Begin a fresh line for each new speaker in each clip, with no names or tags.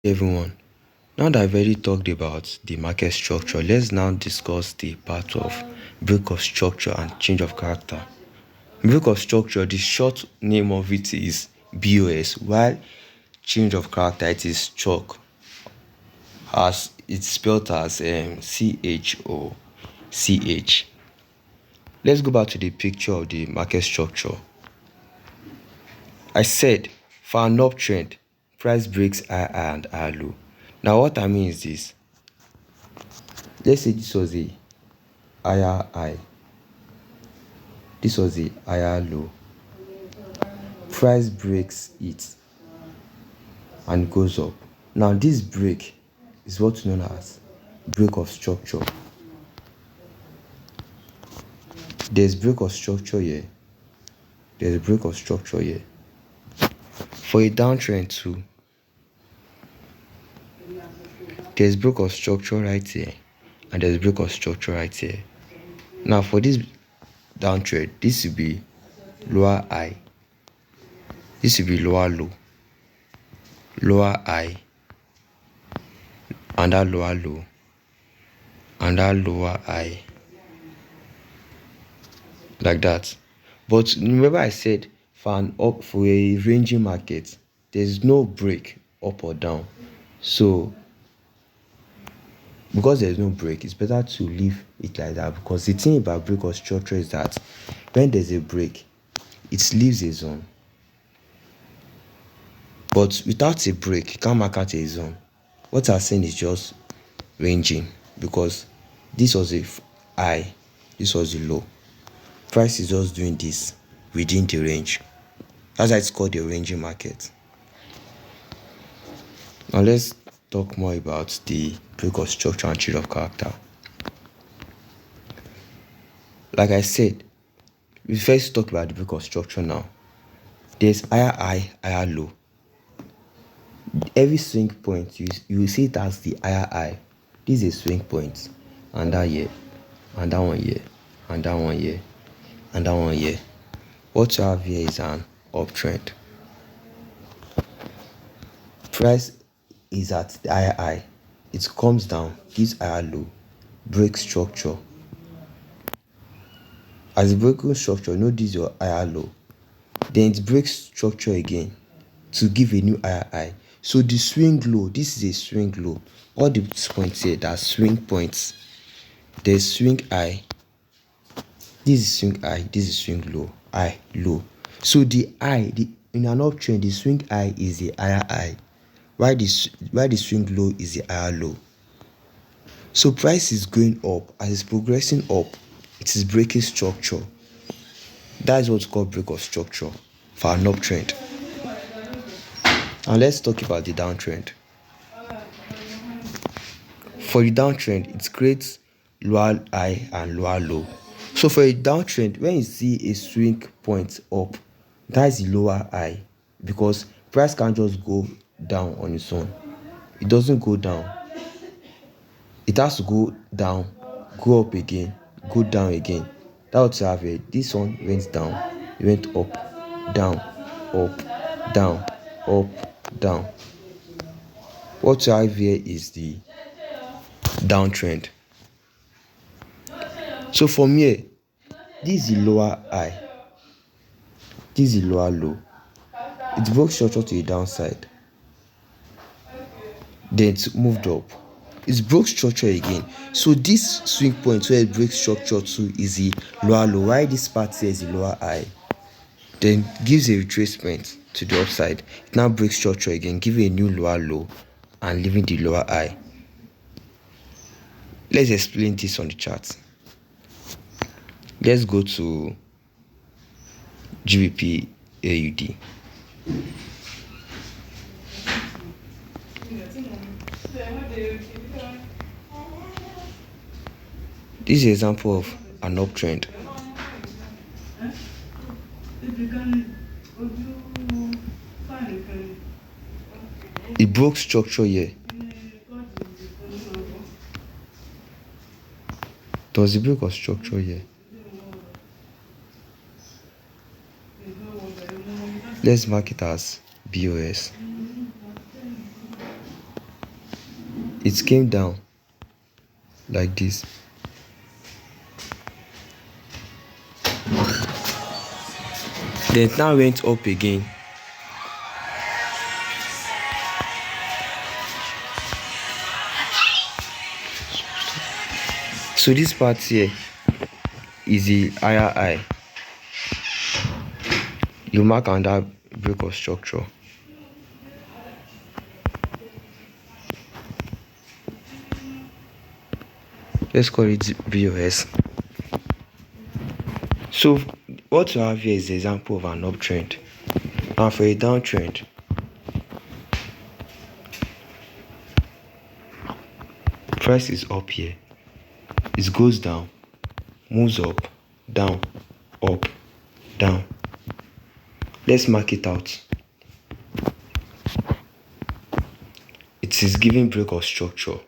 Everyone, now that I've already talked about the market structure, let's now discuss the part of break of structure and change of character. Break of structure, the short name of it is BOS, while change of character it is chalk, as it's spelled as CHOCH. Let's go back to the picture of the market structure. I said for an uptrend, price breaks high and high low. Now what I mean is this. Let's say this was a higher high. This was a higher low. Price breaks it and goes up. Now this break is what's known as break of structure. There's break of structure here. There's a break of structure here. For a downtrend too, there's break of structure right here, and there's break of structure right here. Now for this downtrend, this will be lower high, this will be lower low, lower high, and that lower low, and that lower high, like that. But remember I said for a ranging market, there's no break up or down. So because there's no break, it's better to leave it like that, because the thing about break of structure is that when there's a break, it leaves a zone. But without a break, you can't mark out a zone. What I'm saying is just ranging, because this was a high, this was a low. Price is just doing this within the range. That's why it's called the ranging market. Now let's talk more about the break of structure and change of character. Like I said, we first talk about the break of structure now. There's higher high, higher low. Every swing point, you see it as the higher high. This is a swing point, and that here, and that one here, and that one here, and that one here. What you have here is an uptrend. Price is at the higher high. It comes down, gives higher low, breaks structure. As it breaks structure, you know this is your higher low. Then it breaks structure again to give a new higher high. So the swing low, this is a swing low. All the points here, that swing points. There's swing high. This is swing high, this is swing low, high, low. So the high, in an uptrend, the swing high is the higher high, while the swing low is the higher low. So price is going up. As it's progressing up, it is breaking structure. That is what's called break of structure for an uptrend. And let's talk about the downtrend. For the downtrend, it creates lower high and lower low. So for a downtrend, when you see a swing point up, that is the lower high, because price can't just go down on its own. It doesn't go down. It has to go down, go up again, go down again. That's what you have here. This one went down, it went up, down, up, down, up, down. What you have here is the downtrend. So from here, this is the lower high, this is the lower low. It broke structure to the downside, then it moved up. It broke structure again. So this swing point where it breaks structure to is the lower low, while this part here is the lower high. Then gives a retracement to the upside. It now breaks structure again, giving a new lower low and leaving the lower high. Let's explain this on the chart. Let's go to GBP AUD. This is an example of an uptrend. It broke structure here. There was a break of structure here. Let's mark it as BOS. it came down like this. Then it now went up again. So this part here is the higher high. You mark on that break of structure. Let's call it BOS. So what you have here is the example of an uptrend. Now for a downtrend, price is up here. It goes down, moves up, down, up, down. Let's mark it out. It is giving break of structure.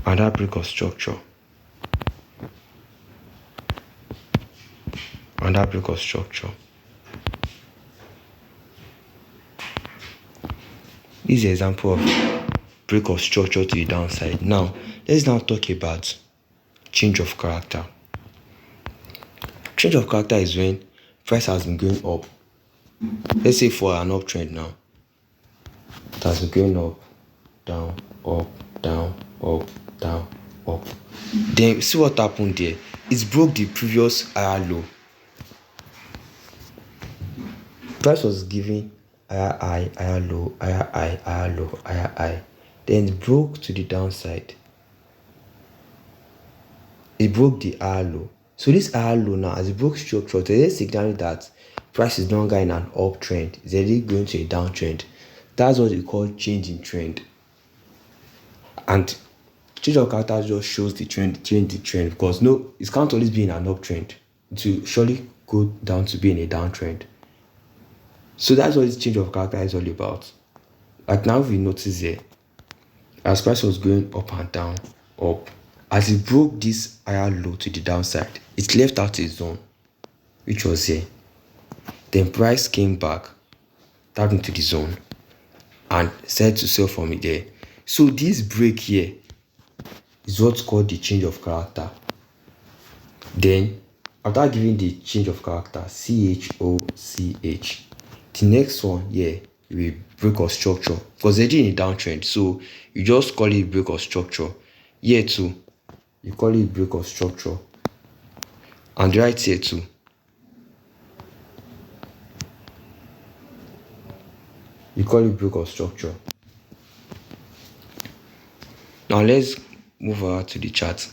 Another break of structure. Another break of structure. This is an example of break of structure to the downside. Now, let's now talk about change of character. Change of character is when price has been going up. Let's say for an uptrend now, it has been going up, down, up, down, up, down, up. Then see what happened there. It broke the previous higher low. Price was giving higher high, higher low, higher high, higher low, higher high. Then it broke to the downside. It broke the higher low. So this higher low now, as it broke structure, it is signaling that price is no longer in an uptrend. It's already going to a downtrend. That's what we call change in trend. And change of character just shows the trend, change the trend, because no, it can't always be in an uptrend. It will surely go down to be in a downtrend. So that's what this change of character is all about. Like now we notice here, as price was going up and down, up, as it broke this higher low to the downside, it left out a zone, which was here. Then price came back, tapped into the zone, and started to sell from it there. So this break here is what's called the change of character. Then, after giving the change of character, CHOCH, the next one here will break of structure, because they're in a downtrend, so you just call it break of structure. Here too, you call it break of structure, and right here too. You call it break of structure. Now let's move over to the chart.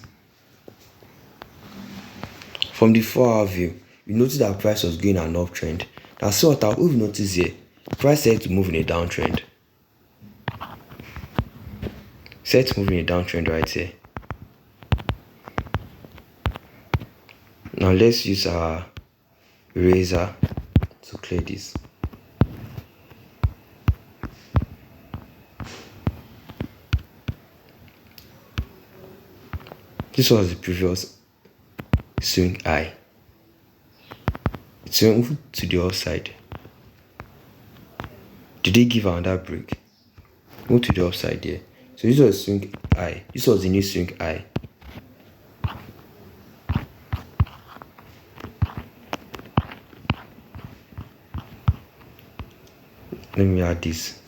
From the 4-hour view, you notice that price was going an uptrend. Now see what we've noticed here. Price set to move in a downtrend. Set to move in a downtrend right here. Now let's use our eraser to clear this. This was the previous swing high. It went to the upside. Did they give another break? Move to the upside there. So this was swing high. This was the new swing high. Let me add this.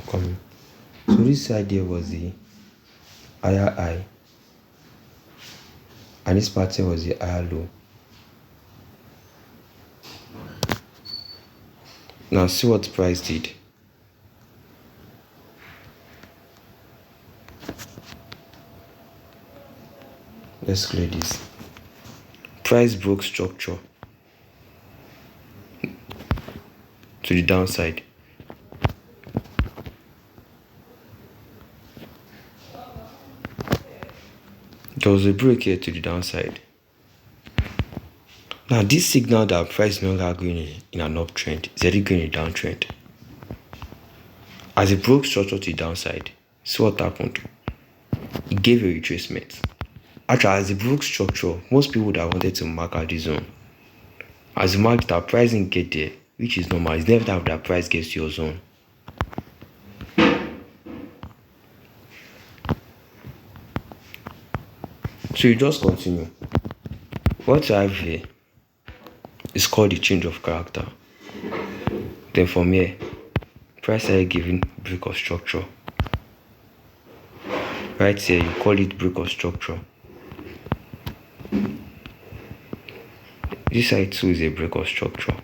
Coming. So this side here was the higher high, and this part here was the higher low. Now see what price did. Let's clear this. Price broke structure to the downside. There was a break here to the downside. Now this signal that price is no longer going in an uptrend, it's already going in a downtrend. As it broke structure to the downside, see what happened? It gave a retracement. Actually, as the broke structure, most people would have wanted to mark out this zone. As you mark that price didn't get there, which is normal. It's never time that price gets to your zone. So you just continue. What you have here is called the change of character. Then from here, price started giving break of structure. Right here, you call it break of structure. This side too is a break of structure.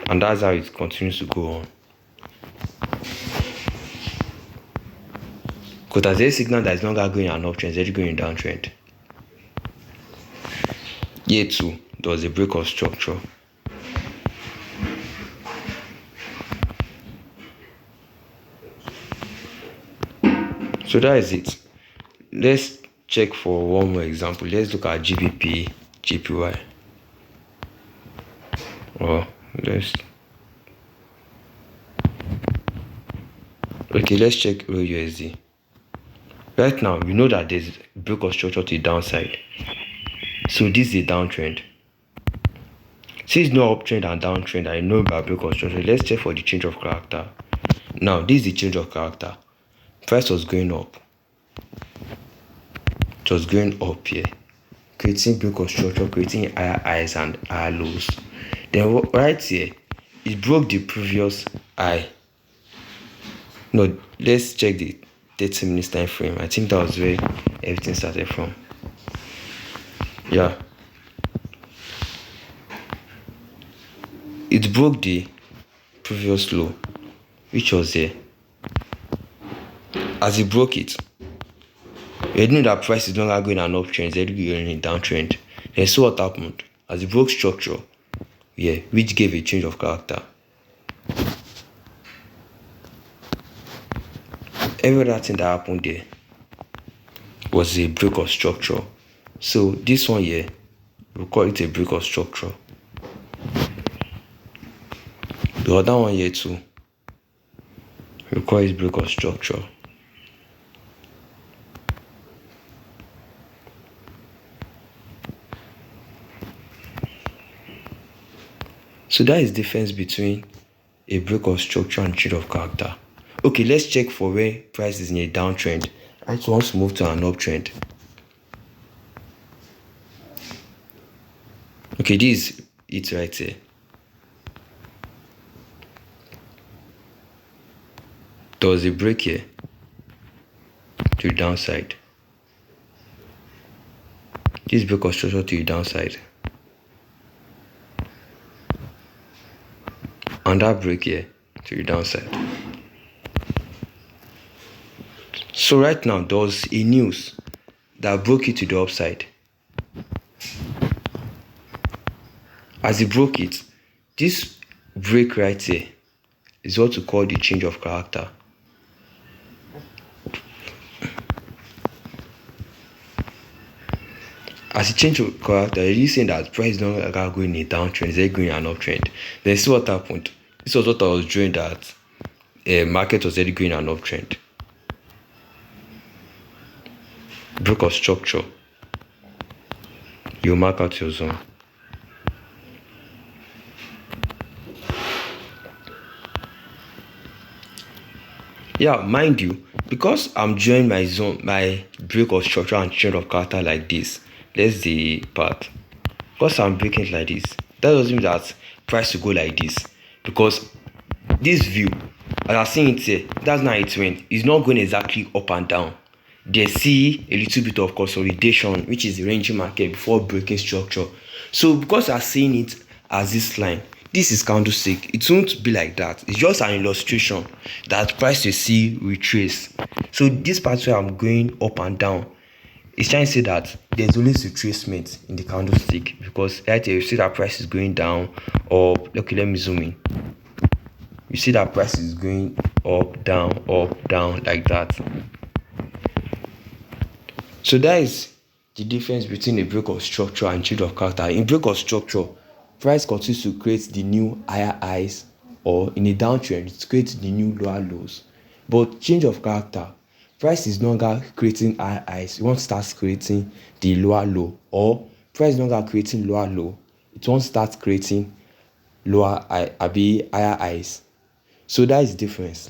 And that's how it continues to go on. Because as a signal that is no longer going in an uptrend, it's already going in downtrend. Here too, there was a break of structure. So that is it. Let's check for one more example. Let's look at GBP, GPY. Let's check USD. Right now, we know that there's a break of structure to the downside. So this is a downtrend. Since no uptrend and downtrend, I know about break of structure. Let's check for the change of character. Now, this is the change of character. Price was going up. It was going up here, creating break of structure, creating higher highs and higher lows. Then right here, it broke the previous high. No, let's check the 30 minutes time frame. I think that was where everything started from. Yeah. It broke the previous low, which was here. As it broke it, you knew that price is no longer going an uptrend, it's already going in a downtrend. Then so what happened? As it broke structure, which gave a change of character. Every other thing that happened there was a break of structure. So this one here, we call it a break of structure. The other one here too, we call it break of structure. So that is the difference between a break of structure and change of character. Okay, let's check for where price is in a downtrend. I just want to move to an uptrend. Okay, this is it right here. There was a break here to the downside. This break of structure to the downside. And that break here to the downside. So right now, there was a news that broke it to the upside. As it broke it, this break right here is what we call the change of character. As a change of character, it is saying that price is no longer going in a downtrend, it's going in an uptrend. Then see what happened. This was what I was doing, that market was already going in an uptrend. Break of structure. You mark out your zone. Yeah, mind you, because I'm drawing my zone, my break of structure and change of character like this. That's the part. Because I'm breaking it like this, that doesn't mean that price will go like this. Because this view, as I'm seeing it here, that's not it went. It's not going exactly up and down. They see a little bit of consolidation, which is the ranging market before breaking structure. So because I'm seeing it as this line, this is candlestick. It won't be like that. It's just an illustration that price will see retrace. So this part where I'm going up and down, it's trying to say that there's always retracement in the candlestick, because right here you see that price is going down, or okay, let me zoom in. You see that price is going up, down, like that. So that is the difference between a break of structure and change of character. In break of structure, price continues to create the new higher highs, or in a downtrend, it creates the new lower lows. But change of character, price is no longer creating high highs, it won't start creating the lower low, or price is no longer creating lower low, it won't start creating lower high abi higher highs. So that is the difference.